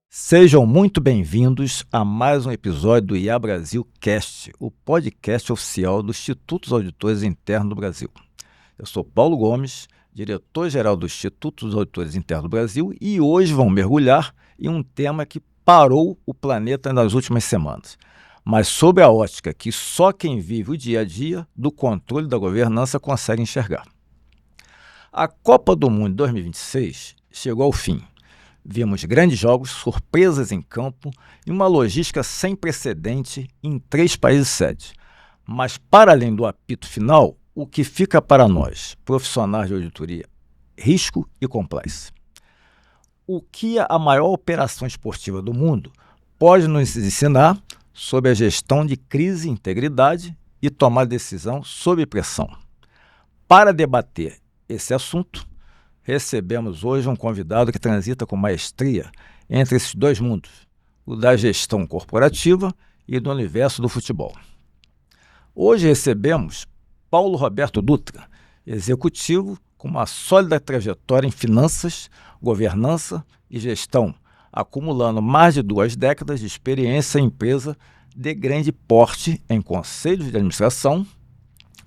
Sejam muito bem-vindos a mais um episódio do IA Brasil Cast, o podcast oficial do Instituto dos Auditores Internos do Brasil. Eu sou Paulo Gomes, diretor-geral do Instituto dos Auditores Internos do Brasil, e hoje vamos mergulhar em um tema que parou o planeta nas últimas semanas, mas sob a ótica que só quem vive o dia a dia do controle da governança consegue enxergar. A Copa do Mundo 2026 chegou ao fim. Vimos grandes jogos, surpresas em campo e uma logística sem precedente em 3 países sede. Mas, para além do apito final, o que fica para nós, profissionais de auditoria? Risco e compliance. O que a maior operação esportiva do mundo pode nos ensinar sobre a gestão de crise, integridade e tomar decisão sob pressão? Para debater esse assunto, recebemos hoje um convidado que transita com maestria entre esses dois mundos, o da gestão corporativa e do universo do futebol. Hoje recebemos Paulo Roberto Dutra, executivo com uma sólida trajetória em finanças, governança e gestão, acumulando mais de 2 décadas de experiência em empresa de grande porte em conselhos de administração.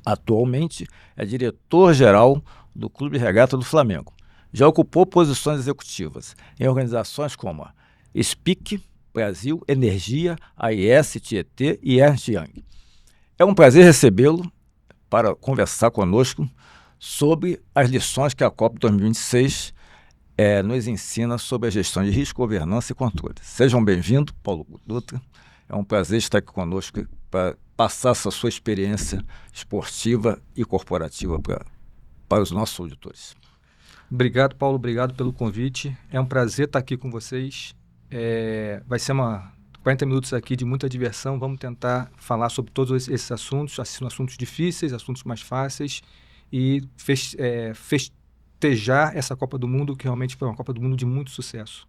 Atualmente é diretor-geral do Clube de Regata do Flamengo. Já ocupou posições executivas em organizações como a SPIC, Brasil, Energia, AES, Tietê e Ernst Young. É um prazer recebê-lo para conversar conosco sobre as lições que a Copa 2026 nos ensina sobre a gestão de risco, governança e controle. Sejam bem-vindos, Paulo Dutra. É um prazer estar aqui conosco para passar essa sua experiência esportiva e corporativa para os nossos auditores. Obrigado, Paulo. Obrigado pelo convite. É um prazer estar aqui com vocês. Vai ser 40 minutos aqui de muita diversão. Vamos tentar falar sobre todos esses assuntos, assuntos difíceis, assuntos mais fáceis e festejar essa Copa do Mundo, que realmente foi uma Copa do Mundo de muito sucesso.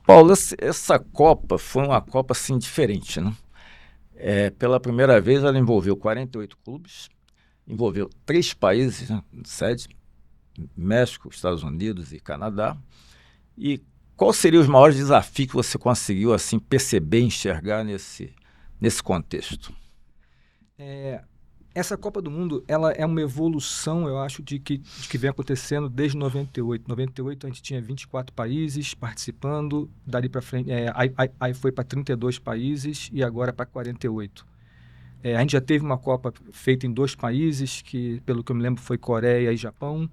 Paulo, essa Copa foi uma Copa assim, diferente, né? Pela primeira vez ela envolveu 48 clubes, envolveu 3 países, né, sede, México, Estados Unidos e Canadá. E qual seria os maiores desafios que você conseguiu assim, perceber e enxergar nesse contexto? Essa Copa do Mundo ela é uma evolução, eu acho, de que vem acontecendo desde 98. 98 a gente tinha 24 países participando, dali para frente, aí foi para 32 países e agora para 48. A gente já teve uma Copa feita em 2 países, que pelo que eu me lembro foi Coreia e Japão.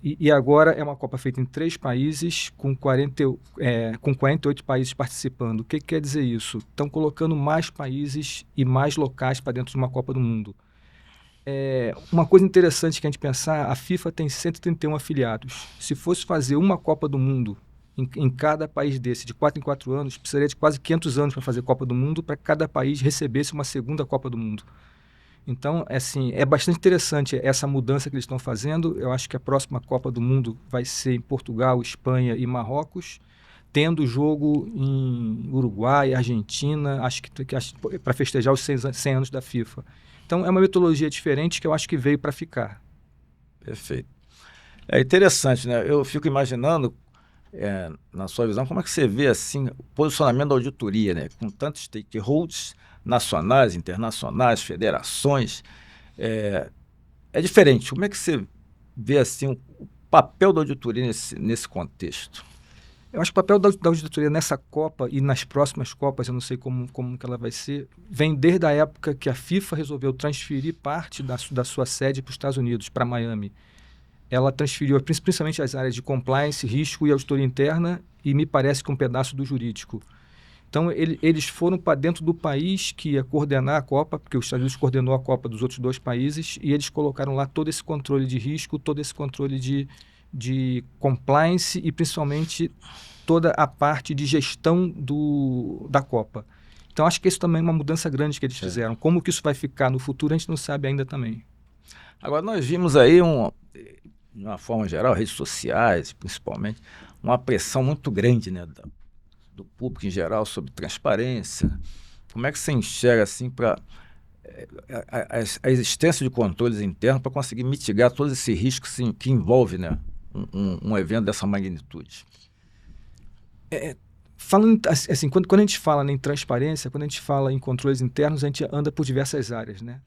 E agora é uma Copa feita em 3 países, com 48 países participando. O que quer dizer isso? Estão colocando mais países e mais locais para dentro de uma Copa do Mundo. Uma coisa interessante que a gente pensar, a FIFA tem 131 afiliados. Se fosse fazer uma Copa do Mundo em cada país desse, de 4 em 4 anos, precisaria de quase 500 anos para fazer Copa do Mundo, para que cada país recebesse uma segunda Copa do Mundo. Então, é bastante interessante essa mudança que eles estão fazendo. Eu acho que a próxima Copa do Mundo vai ser em Portugal, Espanha e Marrocos, tendo jogo em Uruguai, Argentina, acho que para festejar os 100 anos da FIFA. Então, é uma metodologia diferente que eu acho que veio para ficar. Perfeito. É interessante, né? Eu fico imaginando, na sua visão, como é que você vê assim, o posicionamento da auditoria, né? Com tantos stakeholders nacionais, internacionais, federações, é diferente. Como é que você vê assim, o papel da auditoria nesse contexto? Eu acho que o papel da auditoria nessa Copa e nas próximas Copas, eu não sei como que ela vai ser, vem desde a época que a FIFA resolveu transferir parte da sua sede para os Estados Unidos, para Miami. Ela transferiu principalmente as áreas de compliance, risco e auditoria interna e me parece que um pedaço do jurídico. Então, eles foram para dentro do país que ia coordenar a Copa, porque os Estados Unidos coordenou a Copa dos outros 2 países, e eles colocaram lá todo esse controle de risco, todo esse controle de compliance e, principalmente, toda a parte de gestão da Copa. Então, acho que isso também é uma mudança grande que eles fizeram. Como que isso vai ficar no futuro, a gente não sabe ainda também. Agora, nós vimos aí, de uma forma geral, redes sociais, principalmente, uma pressão muito grande, né, do público em geral sobre transparência. Como é que você enxerga assim para a existência de controles internos para conseguir mitigar todos esses riscos que envolve, né, um evento dessa magnitude. Falando assim, quando a gente fala em transparência, quando a gente fala em controles internos, a gente anda por diversas áreas, né?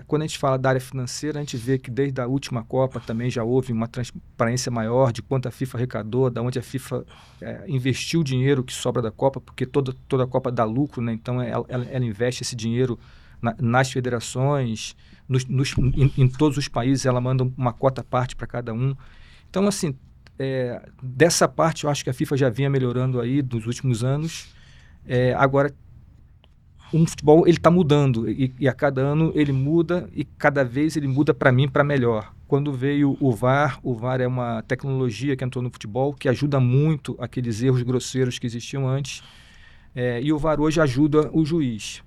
Quando a gente fala da área financeira, a gente vê que desde a última Copa também já houve uma transparência maior de quanto a FIFA arrecadou, de onde a FIFA investiu o dinheiro que sobra da Copa, porque toda a Copa dá lucro, né? Então ela investe esse dinheiro nas federações, em todos os países, ela manda uma cota à parte para cada um. Então, assim, dessa parte eu acho que a FIFA já vinha melhorando aí nos últimos anos. Agora, o futebol ele está mudando e a cada ano ele muda e cada vez ele muda para mim para melhor. Quando veio o VAR é uma tecnologia que entrou no futebol que ajuda muito aqueles erros grosseiros que existiam antes, e o VAR hoje ajuda o juiz.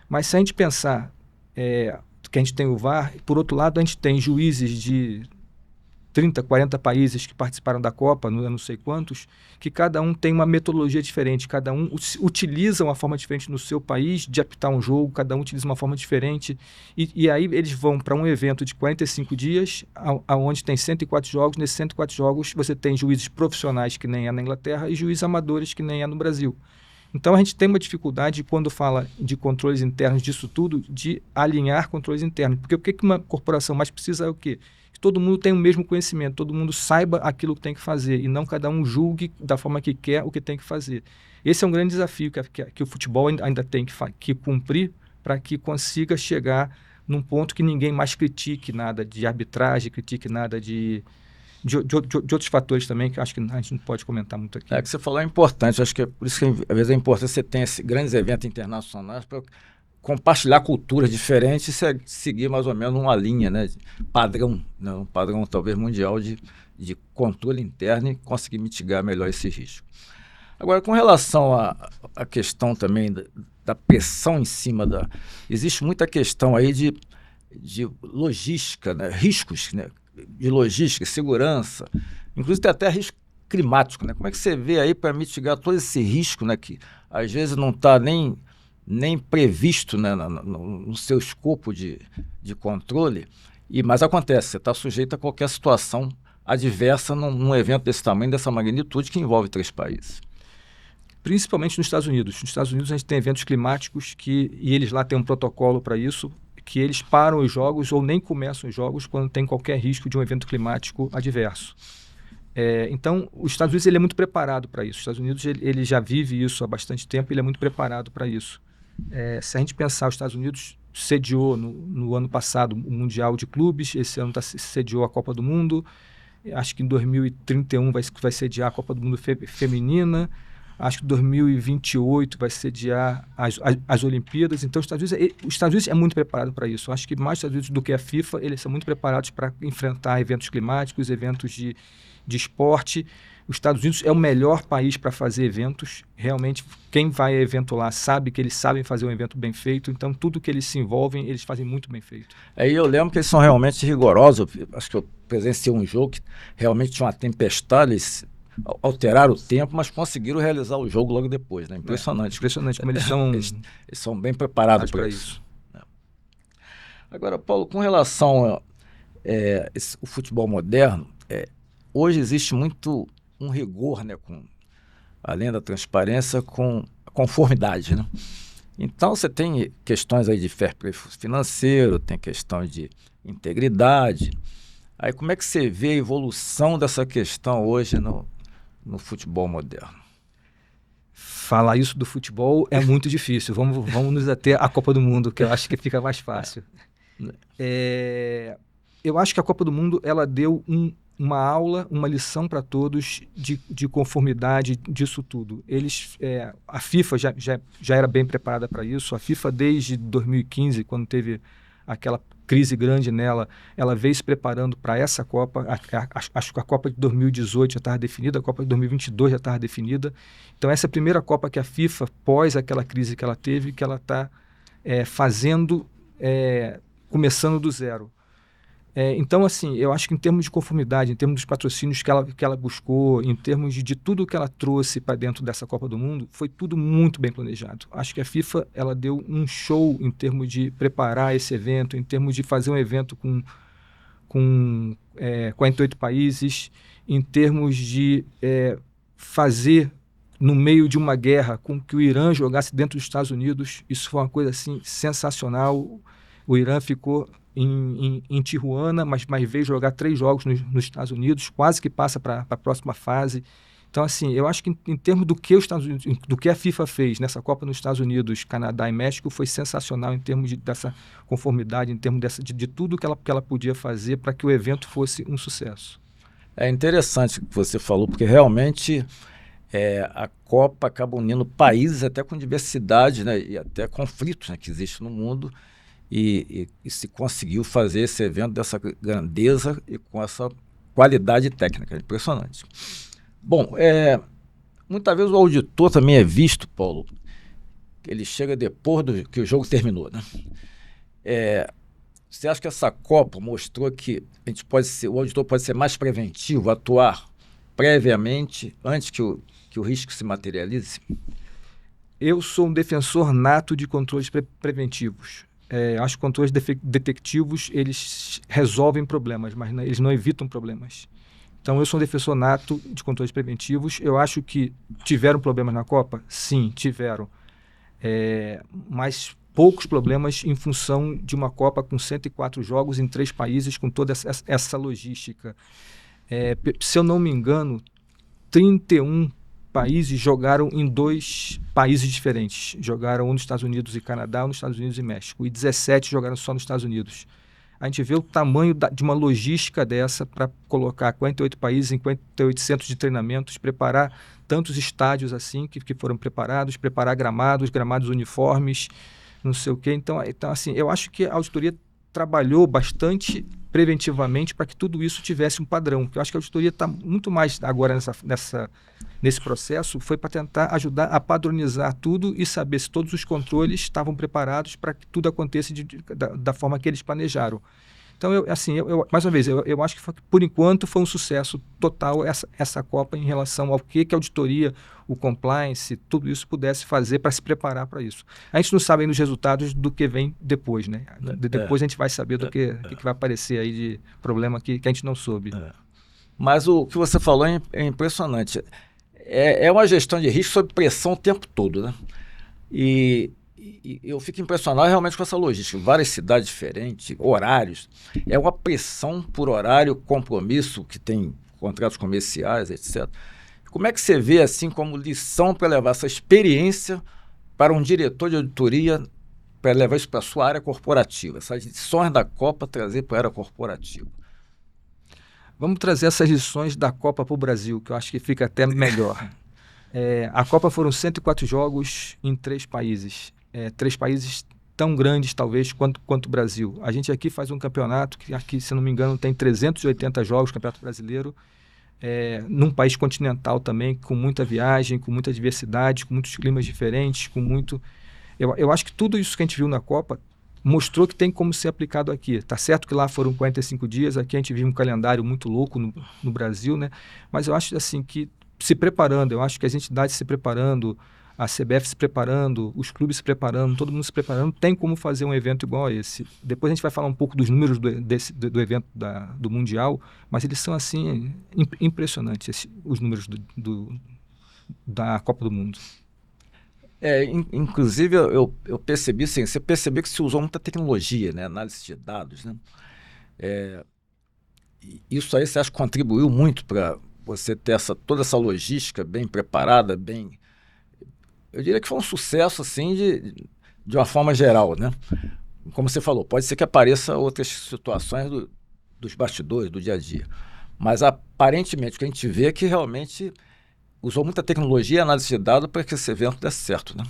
Mas se a gente pensar que a gente tem o VAR, por outro lado a gente tem juízes de 30, 40 países que participaram da Copa, eu não sei quantos, que cada um tem uma metodologia diferente, cada um utiliza uma forma diferente no seu país de apitar um jogo, cada um utiliza uma forma diferente, e aí eles vão para um evento de 45 dias, onde tem 104 jogos, nesses 104 jogos você tem juízes profissionais que nem é na Inglaterra e juízes amadores que nem é no Brasil. Então a gente tem uma dificuldade quando fala de controles internos disso tudo, de alinhar controles internos, porque o que uma corporação mais precisa é o quê? Que todo mundo tenha o mesmo conhecimento, todo mundo saiba aquilo que tem que fazer e não cada um julgue da forma que quer o que tem que fazer. Esse é um grande desafio que o futebol ainda tem que cumprir para que consiga chegar num ponto que ninguém mais critique nada de arbitragem, critique nada de outros fatores também, que eu acho que a gente não pode comentar muito aqui. Que você falou é importante, acho que por isso que às vezes é importante você ter grandes eventos internacionais para compartilhar culturas diferentes e seguir mais ou menos uma linha, né, padrão, né, um padrão talvez mundial de controle interno e conseguir mitigar melhor esse risco. Agora, com relação à questão também da pressão em cima existe muita questão aí de logística, né, riscos, né, de logística, segurança, inclusive tem até risco climático, né? Como é que você vê aí para mitigar todo esse risco, né, que às vezes não está nem previsto, né, no seu escopo de controle, mas acontece, você está sujeito a qualquer situação adversa num evento desse tamanho, dessa magnitude, que envolve 3 países. Principalmente nos Estados Unidos. Nos Estados Unidos a gente tem eventos climáticos e eles lá têm um protocolo para isso, que eles param os jogos ou nem começam os jogos quando tem qualquer risco de um evento climático adverso. Então, os Estados Unidos ele é muito preparado para isso. Os Estados Unidos ele já vive isso há bastante tempo, ele é muito preparado para isso. Se a gente pensar, os Estados Unidos sediou no ano passado o Mundial de Clubes, esse ano sediou a Copa do Mundo, acho que em 2031 vai sediar a Copa do Mundo feminina, acho que em 2028 vai sediar as Olimpíadas. Então, os Estados Unidos é muito preparado para isso. Eu acho que mais os Estados Unidos do que a FIFA, eles são muito preparados para enfrentar eventos climáticos, eventos de esporte. Os Estados Unidos é o melhor país para fazer eventos. Realmente, quem vai a evento lá sabe que eles sabem fazer um evento bem feito. Então, tudo que eles se envolvem, eles fazem muito bem feito. Aí eu lembro que eles são realmente rigorosos. Acho que eu presenciei um jogo que realmente tinha uma tempestade, eles alteraram o tempo, mas conseguiram realizar o jogo logo depois, né? Impressionante. Impressionante como eles são... eles são bem preparados para isso. Agora, Paulo, com relação o futebol moderno, hoje existe muito um rigor, né, além da transparência, com a conformidade, né? Então, você tem questões aí de fair play financeiro, tem questão de integridade. Aí, como é que você vê a evolução dessa questão hoje no futebol moderno? Falar isso do futebol é muito difícil. Vamos nos ater à Copa do Mundo, que eu acho que fica mais fácil. Eu acho que a Copa do Mundo ela deu uma aula, uma lição para todos de conformidade disso tudo. A FIFA já era bem preparada para isso. A FIFA, desde 2015, quando teve aquela crise grande nela, ela veio se preparando para essa Copa. Acho que a Copa de 2018 já estava definida, a Copa de 2022 já estava definida. Então, essa é a primeira Copa que a FIFA, pós aquela crise que ela teve, que ela está fazendo, começando do zero. Então, assim, eu acho que em termos de conformidade, em termos dos patrocínios que ela buscou, em termos de tudo que ela trouxe para dentro dessa Copa do Mundo, foi tudo muito bem planejado. Acho que a FIFA ela deu um show em termos de preparar esse evento, em termos de fazer um evento com 48 países, em termos de fazer, no meio de uma guerra, com que o Irã jogasse dentro dos Estados Unidos. Isso foi uma coisa assim, sensacional. O Irã ficou em Tijuana, mas veio jogar 3 jogos nos Estados Unidos, quase que passa para a próxima fase. Então, assim, eu acho que em termos do que os Estados Unidos, do que a FIFA fez nessa Copa nos Estados Unidos, Canadá e México, foi sensacional em termos dessa conformidade, em termos de tudo que ela podia fazer para que o evento fosse um sucesso. É interessante o que você falou, porque realmente a Copa acaba unindo países até com diversidade, né, e até conflitos, né, que existem no mundo. E se conseguiu fazer esse evento dessa grandeza e com essa qualidade técnica, impressionante. Bom, muitas vezes o auditor também é visto, Paulo, ele chega depois que o jogo terminou, né? Você acha que essa Copa mostrou que o auditor pode ser mais preventivo, atuar previamente, antes que o risco se materialize? Eu sou um defensor nato de controles preventivos. Acho que controles detectivos, eles resolvem problemas, mas eles não evitam problemas. Então, eu sou um defensor nato de controles preventivos. Eu acho que tiveram problemas na Copa? Sim, tiveram. Mas poucos problemas em função de uma Copa com 104 jogos em 3 países, com toda essa logística. Se eu não me engano, 31 países jogaram em 2 países diferentes. Jogaram um nos Estados Unidos e Canadá, um nos Estados Unidos e México. E 17 jogaram só nos Estados Unidos. A gente vê o tamanho de uma logística dessa para colocar 48 países em 48 centros de treinamentos, preparar tantos estádios assim que foram preparados, preparar gramados uniformes, não sei o quê. Então, assim, eu acho que a auditoria trabalhou bastante preventivamente para que tudo isso tivesse um padrão. Porque eu acho que a auditoria está muito mais agora nesse processo, foi para tentar ajudar a padronizar tudo e saber se todos os controles estavam preparados para que tudo acontecesse da forma que eles planejaram. Então, mais uma vez, eu acho que por enquanto foi um sucesso total essa Copa em relação ao que a auditoria, o compliance, tudo isso pudesse fazer para se preparar para isso. A gente não sabe ainda os resultados do que vem depois, né? Depois a gente vai saber do que vai aparecer aí de problema que a gente não soube. Mas o que você falou é impressionante. É uma gestão de risco sob pressão o tempo todo, né? E eu fico impressionado realmente com essa logística. Várias cidades diferentes, horários. É uma pressão por horário, compromisso, que tem contratos comerciais, etc. Como é que você vê assim como lição para levar essa experiência para um diretor de auditoria, para levar isso para a sua área corporativa? Essas lições da Copa trazer para a área corporativa. Vamos trazer essas lições da Copa para o Brasil, que eu acho que fica até melhor. A Copa foram 104 jogos em 3 países. 3 países tão grandes, talvez, quanto o Brasil. A gente aqui faz um campeonato que, aqui, se não me engano, tem 380 jogos, Campeonato Brasileiro, num país continental também, com muita viagem, com muita diversidade, com muitos climas diferentes, com muito... Eu acho que tudo isso que a gente viu na Copa mostrou que tem como ser aplicado aqui. Tá certo que lá foram 45 dias, aqui a gente vive um calendário muito louco no Brasil, né? Mas eu acho assim que se preparando, eu acho que as entidades se preparando, a CBF se preparando, os clubes se preparando, todo mundo se preparando, tem como fazer um evento igual a esse. Depois a gente vai falar um pouco dos números do evento do Mundial, mas eles são assim impressionantes, os números da Copa do Mundo. Inclusive eu percebi assim, você percebeu que se usou muita tecnologia, né? Análise de dados, né? Isso aí você acha que contribuiu muito para você ter toda essa logística bem preparada, eu diria que foi um sucesso assim de uma forma geral, né? Como você falou, pode ser que apareça outras situações dos bastidores, do dia a dia, mas aparentemente o que a gente vê é que realmente usou muita tecnologia e análise de dados para que esse evento desse certo, né?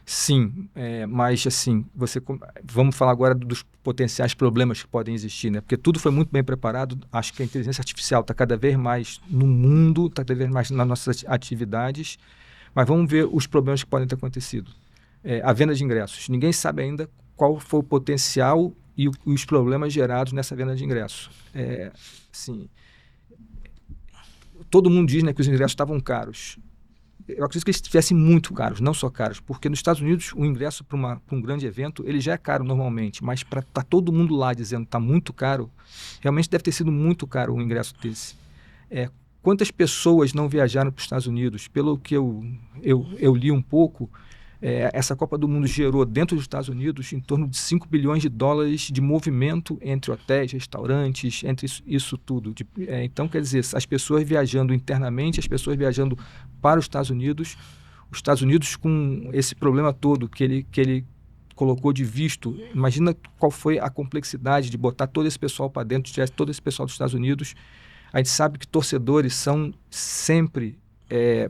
Sim, mas assim, vamos falar agora dos potenciais problemas que podem existir, né? Porque tudo foi muito bem preparado. Acho que a inteligência artificial está cada vez mais no mundo, está cada vez mais nas nossas atividades, mas vamos ver os problemas que podem ter acontecido. A venda de ingressos. Ninguém sabe ainda qual foi o potencial e os problemas gerados nessa venda de ingresso. Assim, todo mundo diz, né, que os ingressos estavam caros. Eu acredito que eles estivessem muito caros, não só caros, porque nos Estados Unidos o ingresso para um grande evento ele já é caro normalmente, mas para estar todo mundo lá dizendo que está muito caro, realmente deve ter sido muito caro o ingresso desse. Quantas pessoas não viajaram para os Estados Unidos? Pelo que eu li um pouco, essa Copa do Mundo gerou dentro dos Estados Unidos em torno de 5 bilhões de dólares de movimento entre hotéis, restaurantes, entre isso tudo. Então, quer dizer, as pessoas viajando internamente, as pessoas viajando para os Estados Unidos com esse problema todo que ele colocou de visto. Imagina qual foi a complexidade de botar todo esse pessoal para dentro, todo esse pessoal dos Estados Unidos. A gente sabe que torcedores são sempre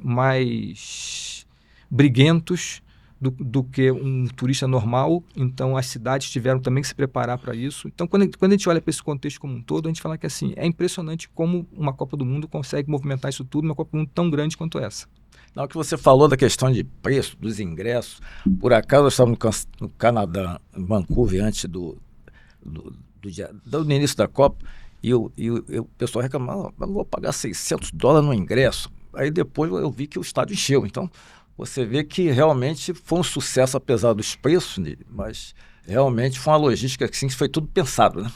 mais briguentos do que um turista normal, então as cidades tiveram também que se preparar para isso. Então, quando a gente olha para esse contexto como um todo, a gente fala que assim, é impressionante como uma Copa do Mundo consegue movimentar isso tudo numa Copa do Mundo tão grande quanto essa. Na hora que você falou da questão de preço, dos ingressos, por acaso eu estava no Canadá, em Vancouver, antes do início da Copa, e o pessoal reclamava, eu não vou pagar $600 no ingresso. Aí depois eu vi que o estádio encheu, então você vê que realmente foi um sucesso, apesar dos preços, mas realmente foi uma logística assim, que foi tudo pensado, né?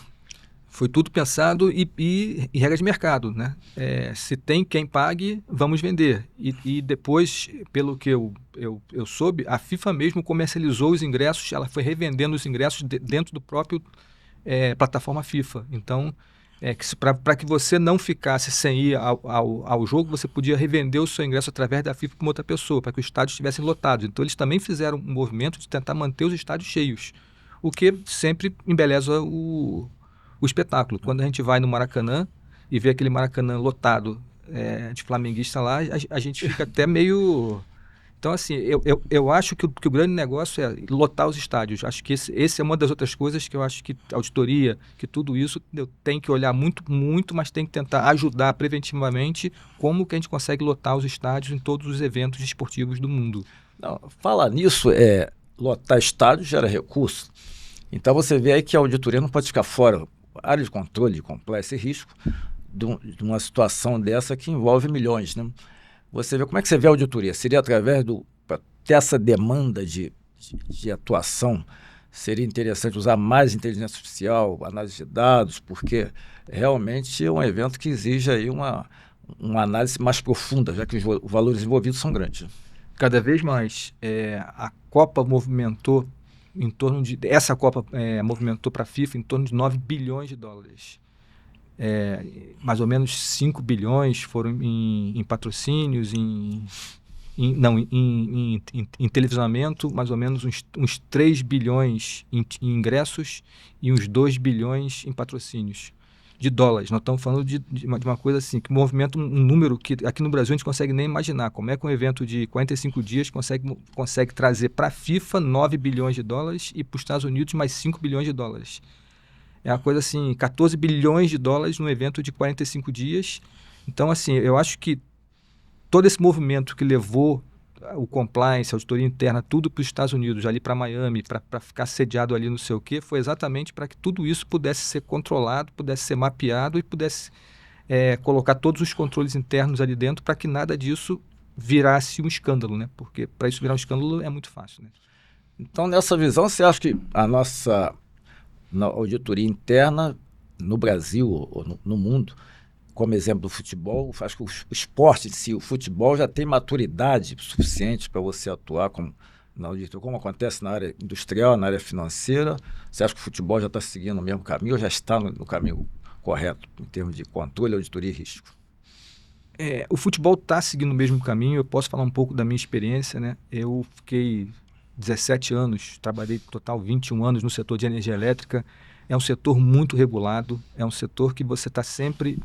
Foi tudo pensado e regra de mercado, né? Se tem quem pague, vamos vender. E depois, pelo que eu soube, a FIFA mesmo comercializou os ingressos, ela foi revendendo os ingressos dentro do próprio plataforma FIFA. Então, para que você não ficasse sem ir ao jogo, você podia revender o seu ingresso através da FIFA para outra pessoa, para que os estádios estivessem lotados. Então, eles também fizeram um movimento de tentar manter os estádios cheios, o que sempre embeleza o espetáculo. Quando a gente vai no Maracanã e vê aquele Maracanã lotado de flamenguista lá, a gente fica até meio... Então, assim, eu acho que o grande negócio é lotar os estádios. Acho que esse é uma das outras coisas que eu acho que a auditoria, que tudo isso tem que olhar muito, muito, mas tem que tentar ajudar preventivamente como que a gente consegue lotar os estádios em todos os eventos esportivos do mundo. Não, falar nisso, lotar estádios gera recurso. Então você vê aí que a auditoria não pode ficar fora. A área de controle de compliance e risco de uma situação dessa que envolve milhões, né? Você vê, como é que você vê a auditoria? Seria através para ter essa demanda de atuação, seria interessante usar mais inteligência artificial, análise de dados, porque realmente é um evento que exige aí uma análise mais profunda, já que os valores envolvidos são grandes. Cada vez mais. A Copa movimentou essa Copa movimentou para a FIFA em torno de 9 bilhões de dólares. Mais ou menos 5 bilhões foram em patrocínios, em televisionamento, mais ou menos uns 3 bilhões em ingressos e uns 2 bilhões em patrocínios de dólares. Nós estamos falando de uma coisa assim, que movimenta um número que aqui no Brasil a gente consegue nem imaginar. Como é que um evento de 45 dias consegue trazer para a FIFA 9 bilhões de dólares e para os Estados Unidos mais 5 bilhões de dólares. É uma coisa assim, 14 bilhões de dólares num evento de 45 dias. Então, assim, eu acho que todo esse movimento que levou o compliance, a auditoria interna, tudo para os Estados Unidos, ali para Miami, para ficar sediado ali não sei o quê, foi exatamente para que tudo isso pudesse ser controlado, pudesse ser mapeado e pudesse colocar todos os controles internos ali dentro para que nada disso virasse um escândalo, né? Porque para isso virar um escândalo é muito fácil, né? Então, nessa visão, você acha que a nossa auditoria interna no Brasil ou no mundo, como exemplo do futebol, acho que o esporte em si, o futebol já tem maturidade suficiente para você atuar na auditoria, como acontece na área industrial, na área financeira? Você acha que o futebol já está seguindo o mesmo caminho ou já está no caminho correto em termos de controle, auditoria e risco? O futebol está seguindo o mesmo caminho. Eu posso falar um pouco da minha experiência, né? Eu fiquei 17 anos, trabalhei total 21 anos no setor de energia elétrica. É um setor muito regulado, é um setor que você está sempre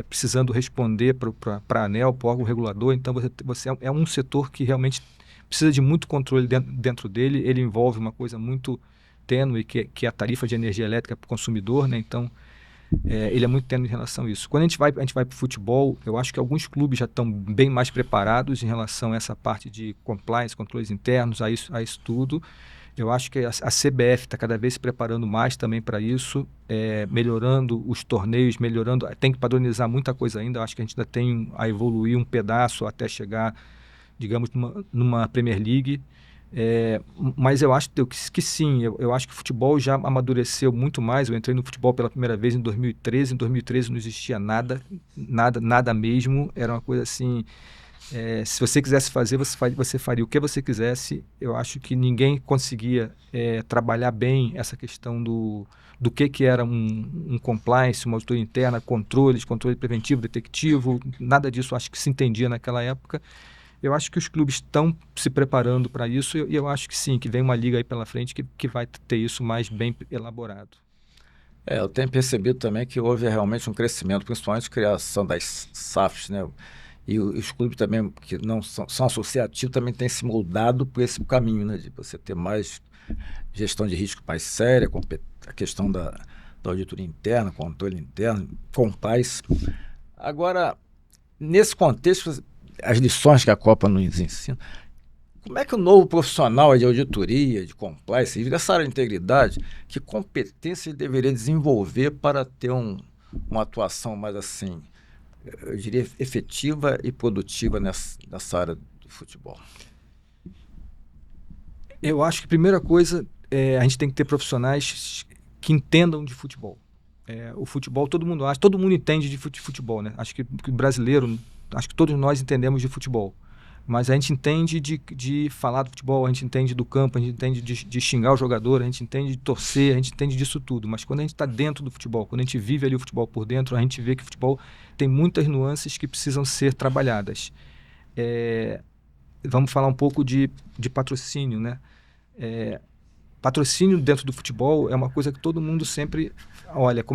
precisando responder para a ANEEL, para o órgão regulador. Então, você é um setor que realmente precisa de muito controle dentro dele. Ele envolve uma coisa muito tênue, que é a tarifa de energia elétrica para o consumidor, né? Então, ele é muito tênue em relação a isso. Quando a gente vai para o futebol, eu acho que alguns clubes já estão bem mais preparados em relação a essa parte de compliance, controles internos, a isso tudo. Eu acho que a CBF está cada vez se preparando mais também para isso, melhorando os torneios, tem que padronizar muita coisa ainda. Eu acho que a gente ainda tem a evoluir um pedaço até chegar, digamos, numa Premier League. Mas eu acho que sim, eu acho que o futebol já amadureceu muito mais. Eu entrei no futebol pela primeira vez em 2013. Em 2013 não existia nada mesmo. Era uma coisa assim... se você quisesse fazer, você faria o que você quisesse. Eu acho que ninguém conseguia trabalhar bem essa questão do que era um compliance, uma auditoria interna, controle preventivo, detectivo. Nada disso acho que se entendia naquela época. Eu acho que os clubes estão se preparando para isso e eu acho que sim, que vem uma liga aí pela frente que vai ter isso mais bem elaborado. Eu tenho percebido também que houve realmente um crescimento, principalmente a criação das SAFs, né? E os clubes também, que não são associativos, também têm se moldado por esse caminho, né? De você ter mais gestão de risco mais séria, a questão da auditoria interna, controle interno, compliance. Agora, nesse contexto, as lições que a Copa nos ensina, como é que o novo profissional de auditoria, de compliance, dessa área de integridade, que competência ele deveria desenvolver para ter uma atuação mais assim, eu diria, efetiva e produtiva nessa área do futebol? Eu acho que a primeira coisa, a gente tem que ter profissionais que entendam de futebol. O futebol, todo mundo entende de futebol, né? Acho que o brasileiro, acho que todos nós entendemos de futebol. Mas a gente entende de falar do futebol, a gente entende do campo, a gente entende de xingar o jogador, a gente entende de torcer, a gente entende disso tudo. Mas quando a gente está dentro do futebol, quando a gente vive ali o futebol por dentro, a gente vê que o futebol tem muitas nuances que precisam ser trabalhadas. Vamos falar um pouco de patrocínio, né? Patrocínio dentro do futebol é uma coisa que todo mundo sempre olha.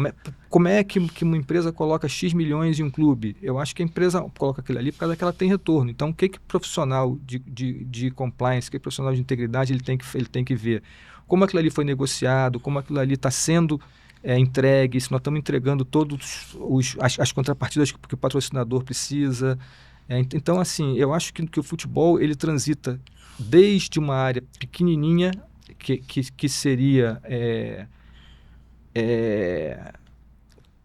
Como é que uma empresa coloca X milhões em um clube? Eu acho que a empresa coloca aquilo ali por causa que ela tem retorno. Então, o que profissional de compliance, que profissional de integridade ele tem que ver? Como aquilo ali foi negociado, como aquilo ali está sendo entregue, se nós estamos entregando todas as contrapartidas que o patrocinador precisa. Então, assim, eu acho que o futebol ele transita desde uma área pequenininha, que seria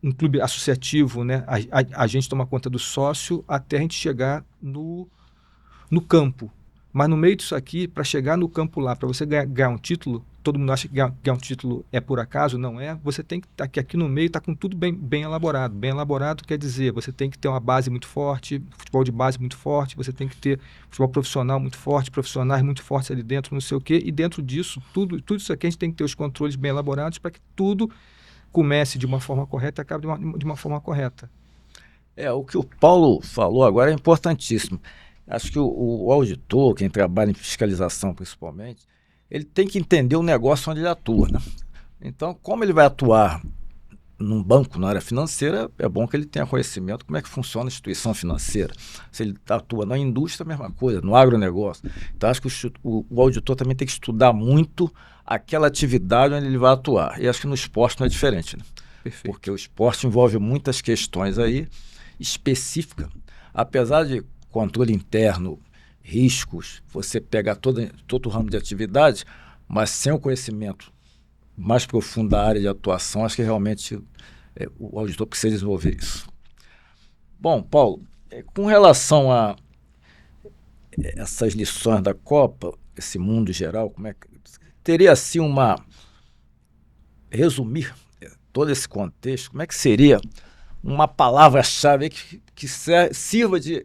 um clube associativo, né? A gente toma conta do sócio até a gente chegar no campo. Mas no meio disso aqui, para chegar no campo lá, para você ganhar um título, todo mundo acha que ganhar um título é por acaso, não é? Você tem que estar aqui no meio, está com tudo bem elaborado. Bem elaborado quer dizer, você tem que ter uma base muito forte, futebol de base muito forte, você tem que ter futebol profissional muito forte, profissionais muito fortes ali dentro, não sei o quê. E dentro disso, tudo isso aqui a gente tem que ter os controles bem elaborados para que tudo comece de uma forma correta e acabe de uma forma correta. O que o Paulo falou agora é importantíssimo. Acho que o auditor, quem trabalha em fiscalização principalmente, ele tem que entender o negócio onde ele atua, né? Então, como ele vai atuar num banco, na área financeira, é bom que ele tenha conhecimento de como é que funciona a instituição financeira. Se ele atua na indústria, a mesma coisa, no agronegócio. Então, acho que o auditor também tem que estudar muito aquela atividade onde ele vai atuar. E acho que no esporte não é diferente, né? Perfeito. Porque o esporte envolve muitas questões aí específicas. Apesar de controle interno, riscos, você pegar todo o ramo de atividade, mas sem o conhecimento mais profundo da área de atuação, acho que realmente o auditor precisa desenvolver isso. Bom, Paulo, com relação a essas lições da Copa, esse mundo geral, como é que teria assim resumir todo esse contexto, como é que seria uma palavra-chave que sirva de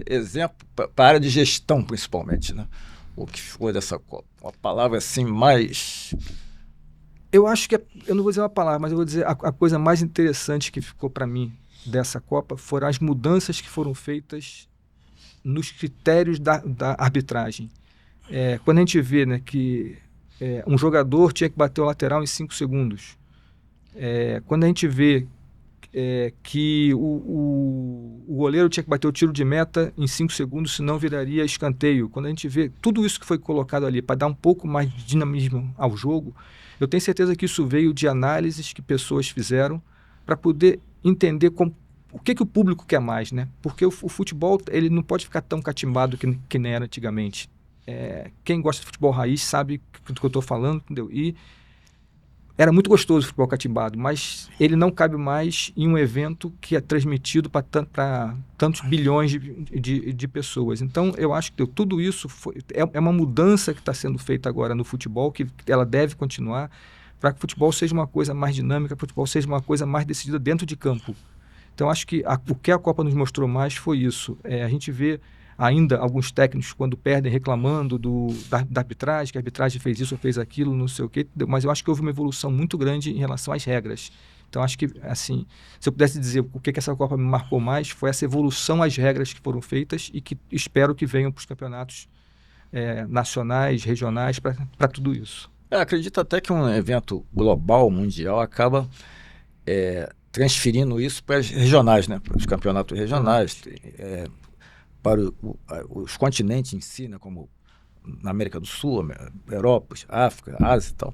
exemplo para a área de gestão, principalmente, né? O que foi dessa Copa? Uma palavra assim mais... Eu acho que, eu não vou dizer uma palavra, mas eu vou dizer a coisa mais interessante que ficou para mim dessa Copa foram as mudanças que foram feitas nos critérios da arbitragem. Quando a gente vê, né, que um jogador tinha que bater o lateral em 5 segundos. Quando a gente vê que o goleiro tinha que bater o tiro de meta em 5 segundos, senão viraria escanteio. Quando a gente vê tudo isso que foi colocado ali para dar um pouco mais de dinamismo ao jogo, eu tenho certeza que isso veio de análises que pessoas fizeram para poder entender o que o público quer mais, né? Porque o futebol ele não pode ficar tão catimbado que nem era antigamente. quem gosta de futebol raiz sabe do que eu estou falando, entendeu? E era muito gostoso o futebol catimbado, mas ele não cabe mais em um evento que é transmitido para tantos bilhões de pessoas. Então, eu acho que tudo isso é uma mudança que está sendo feita agora no futebol, que ela deve continuar, para que o futebol seja uma coisa mais dinâmica, que o futebol seja uma coisa mais decidida dentro de campo. Então, acho que o que a Copa nos mostrou mais foi isso. A gente vê ainda alguns técnicos, quando perdem, reclamando da arbitragem, que a arbitragem fez isso ou fez aquilo, não sei o quê, mas eu acho que houve uma evolução muito grande em relação às regras. Então, acho que, assim, se eu pudesse dizer o que essa Copa me marcou mais, foi essa evolução às regras que foram feitas e que espero que venham para os campeonatos nacionais, regionais, para tudo isso. Acredito até que um evento global, mundial, acaba transferindo isso para as regionais, né? Para os campeonatos regionais, para os continentes em si, né? Como na América do Sul, Europa, África, Ásia e tal.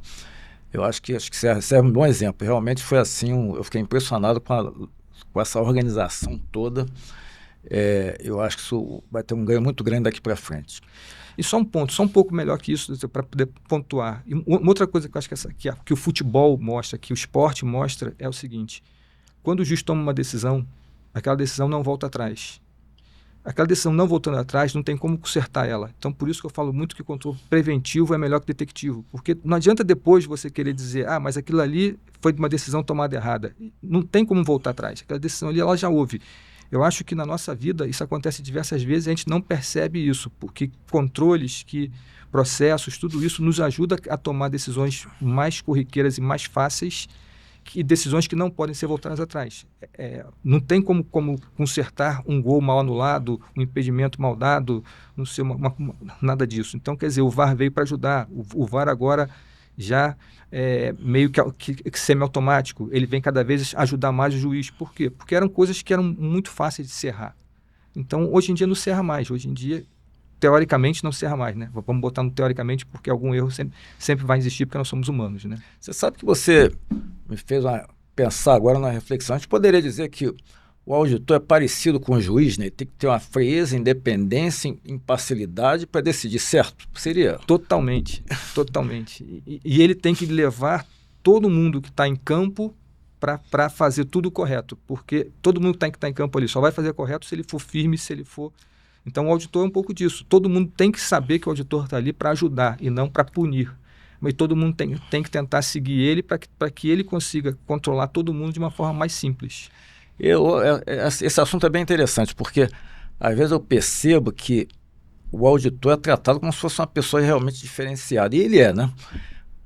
Eu acho que serve um bom exemplo. Realmente foi assim, eu fiquei impressionado com essa organização toda. Eu acho que isso vai ter um ganho muito grande daqui para frente. E só um pouco melhor que isso, para poder pontuar. E uma outra coisa que eu acho que o futebol mostra, que o esporte mostra, é o seguinte: quando o juiz toma uma decisão, aquela decisão não volta atrás. Aquela decisão não voltando atrás, não tem como consertar ela. Então, por isso que eu falo muito que o controle preventivo é melhor que detectivo. Porque não adianta depois você querer dizer, mas aquilo ali foi uma decisão tomada errada. Não tem como voltar atrás. Aquela decisão ali, ela já houve. Eu acho que na nossa vida isso acontece diversas vezes e a gente não percebe isso, porque controles, processos, tudo isso nos ajuda a tomar decisões mais corriqueiras e mais fáceis, e decisões que não podem ser voltadas atrás. Não tem como consertar um gol mal anulado, um impedimento mal dado, não sei, nada disso. Então, quer dizer, o VAR veio para ajudar. O VAR agora já meio que semi-automático. Ele vem cada vez ajudar mais o juiz. Por quê? Porque eram coisas que eram muito fáceis de se errar. Então, hoje em dia não se erra mais. Hoje em dia, teoricamente, não se erra mais, né? Vamos botar no teoricamente, porque algum erro sempre vai existir, porque nós somos humanos, né? Você sabe que você me fez pensar agora na reflexão. A gente poderia dizer que o auditor é parecido com o juiz, né? Ele tem que ter uma frieza, independência, imparcialidade para decidir, certo? Seria? Totalmente. E ele tem que levar todo mundo que está em campo para fazer tudo correto, porque todo mundo que está em campo ali só vai fazer correto se ele for firme, se ele for... Então, o auditor é um pouco disso. Todo mundo tem que saber que o auditor está ali para ajudar e não para punir. Mas todo mundo tem que tentar seguir ele para que ele consiga controlar todo mundo de uma forma mais simples. Esse assunto é bem interessante, porque às vezes eu percebo que o auditor é tratado como se fosse uma pessoa realmente diferenciada. E ele né?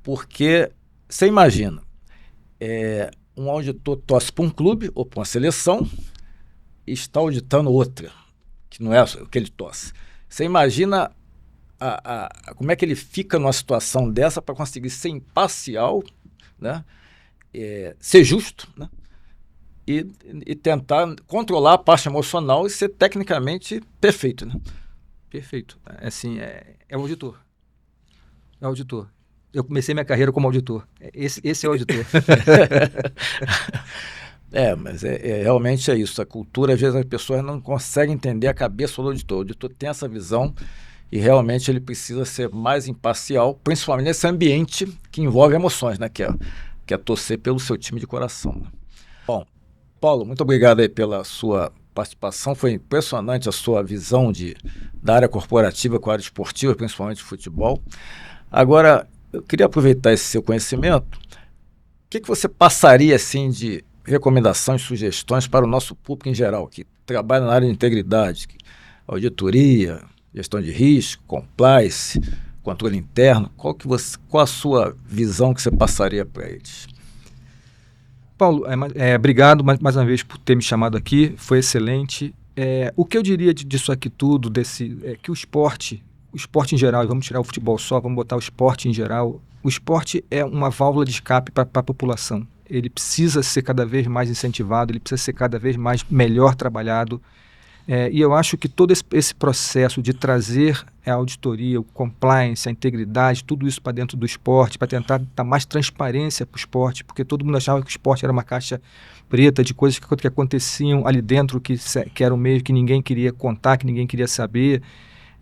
Porque, você imagina, um auditor torce para um clube ou para uma seleção e está auditando outra, que não é o que ele torce. Você imagina como é que ele fica numa situação dessa para conseguir ser imparcial, né? Ser justo, né? E tentar controlar a parte emocional e ser tecnicamente perfeito, né? Perfeito. Assim, é o auditor. É o auditor. Eu comecei minha carreira como auditor. Esse é o auditor. Mas realmente é isso. A cultura, às vezes, as pessoas não conseguem entender a cabeça do auditor. O auditor tem essa visão e realmente ele precisa ser mais imparcial, principalmente nesse ambiente que envolve emoções, né? Que é torcer pelo seu time de coração, né? Bom, Paulo, muito obrigado aí pela sua participação. Foi impressionante a sua visão da área corporativa com a área esportiva, principalmente futebol. Agora, eu queria aproveitar esse seu conhecimento. O que você passaria assim de recomendações, sugestões para o nosso público em geral, que trabalha na área de integridade, auditoria, gestão de risco, compliance, controle interno? Qual a sua visão que você passaria para eles? Paulo, obrigado mais uma vez por ter me chamado aqui, foi excelente. O que eu diria disso aqui tudo, que o esporte em geral, e vamos tirar o futebol só, vamos botar o esporte em geral, o esporte é uma válvula de escape para a população. Ele precisa ser cada vez mais incentivado, ele precisa ser cada vez mais melhor trabalhado. E eu acho que todo esse processo de trazer a auditoria, o compliance, a integridade, tudo isso para dentro do esporte, para tentar dar mais transparência para o esporte, porque todo mundo achava que o esporte era uma caixa preta de coisas que aconteciam ali dentro, que eram meio que ninguém queria contar, que ninguém queria saber.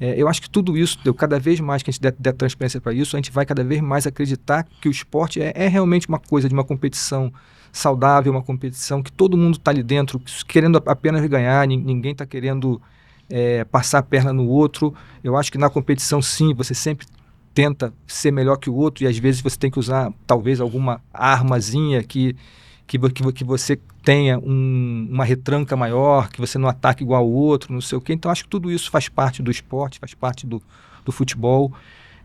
Eu acho que tudo isso, cada vez mais que a gente der transparência para isso, a gente vai cada vez mais acreditar que o esporte é realmente uma coisa de uma competição saudável, uma competição que todo mundo está ali dentro, querendo apenas ganhar, ninguém está querendo passar a perna no outro. Eu acho que na competição, sim, você sempre tenta ser melhor que o outro e às vezes você tem que usar talvez alguma armazinha que você tenha uma retranca maior, que você não ataque igual ao outro, não sei o quê. Então, acho que tudo isso faz parte do esporte, faz parte do futebol.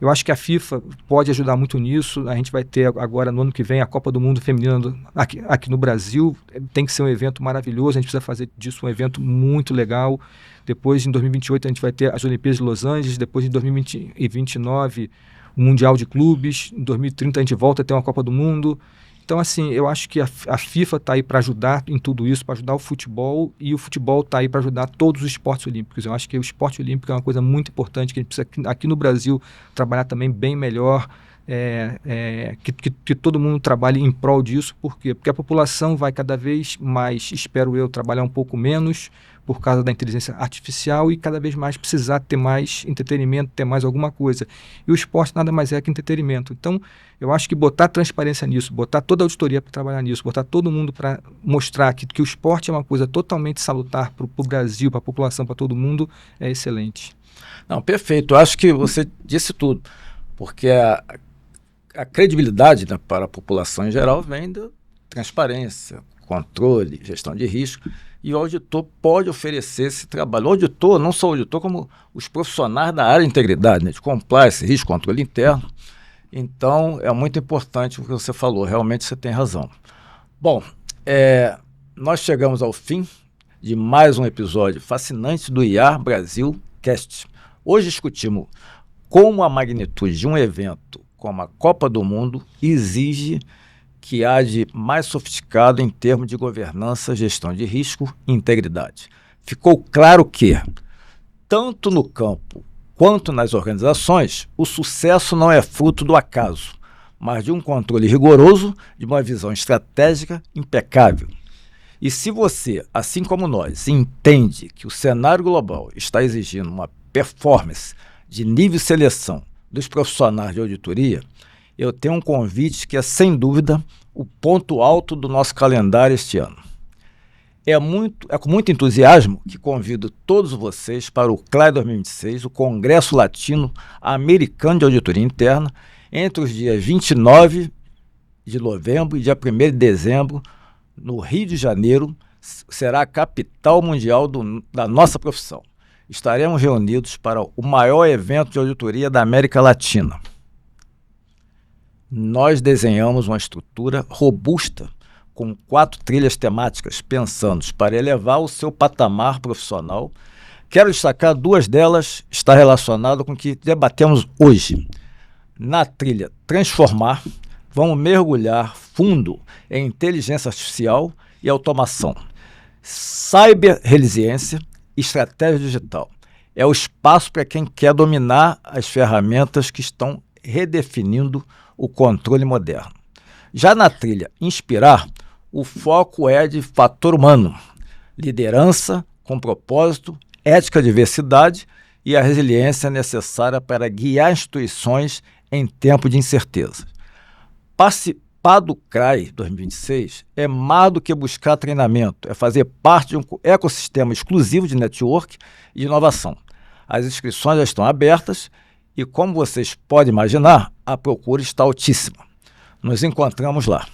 Eu acho que a FIFA pode ajudar muito nisso. A gente vai ter agora, no ano que vem, a Copa do Mundo Feminina aqui no Brasil. Tem que ser um evento maravilhoso, a gente precisa fazer disso um evento muito legal. Depois, em 2028, a gente vai ter as Olimpíadas de Los Angeles. Depois, em 2029, o Mundial de Clubes. Em 2030, a gente volta a ter uma Copa do Mundo. Então, assim, eu acho que a FIFA está aí para ajudar em tudo isso, para ajudar o futebol, e o futebol está aí para ajudar todos os esportes olímpicos. Eu acho que o esporte olímpico é uma coisa muito importante, que a gente precisa, aqui no Brasil, trabalhar também bem melhor, que todo mundo trabalhe em prol disso. Por quê? Porque a população vai cada vez mais, espero eu, trabalhar um pouco menos por causa da inteligência artificial e cada vez mais precisar ter mais entretenimento, ter mais alguma coisa. E o esporte nada mais é que entretenimento. Então, eu acho que botar transparência nisso, botar toda a auditoria para trabalhar nisso, botar todo mundo para mostrar que o esporte é uma coisa totalmente salutar para o Brasil, para a população, para todo mundo, é excelente. Não, perfeito. Eu acho que você disse tudo, porque a credibilidade, né, para a população em geral vem da transparência, controle, gestão de risco, e o auditor pode oferecer esse trabalho. O auditor, não só o auditor, como os profissionais da área de integridade, né, de compliance, risco, controle interno. Então, é muito importante o que você falou, realmente você tem razão. Bom, nós chegamos ao fim de mais um episódio fascinante do IAR Brasil Cast. Hoje discutimos como a magnitude de um evento como a Copa do Mundo exige que há de mais sofisticado em termos de governança, gestão de risco e integridade. Ficou claro que, tanto no campo quanto nas organizações, o sucesso não é fruto do acaso, mas de um controle rigoroso, de uma visão estratégica impecável. E se você, assim como nós, entende que o cenário global está exigindo uma performance de nível de seleção dos profissionais de auditoria, eu tenho um convite que é, sem dúvida, o ponto alto do nosso calendário este ano. É com muito entusiasmo que convido todos vocês para o CLAE 2026, o Congresso Latino-Americano de Auditoria Interna, entre os dias 29 de novembro e dia 1º de dezembro, no Rio de Janeiro, será a capital mundial da nossa profissão. Estaremos reunidos para o maior evento de auditoria da América Latina. Nós desenhamos uma estrutura robusta com 4 trilhas temáticas pensadas para elevar o seu patamar profissional. Quero destacar 2 delas, está relacionada com o que debatemos hoje. Na trilha Transformar, vamos mergulhar fundo em inteligência artificial e automação. Cyber-resiliência e estratégia digital. É o espaço para quem quer dominar as ferramentas que estão redefinindo o controle moderno. Já na trilha Inspirar, o foco é de fator humano, liderança com propósito, ética, diversidade e a resiliência necessária para guiar instituições em tempo de incerteza. Participar do CRAI 2026 é mais do que buscar treinamento, é fazer parte de um ecossistema exclusivo de network e de inovação. As inscrições já estão abertas e, como vocês podem imaginar, a procura está altíssima. Nos encontramos lá.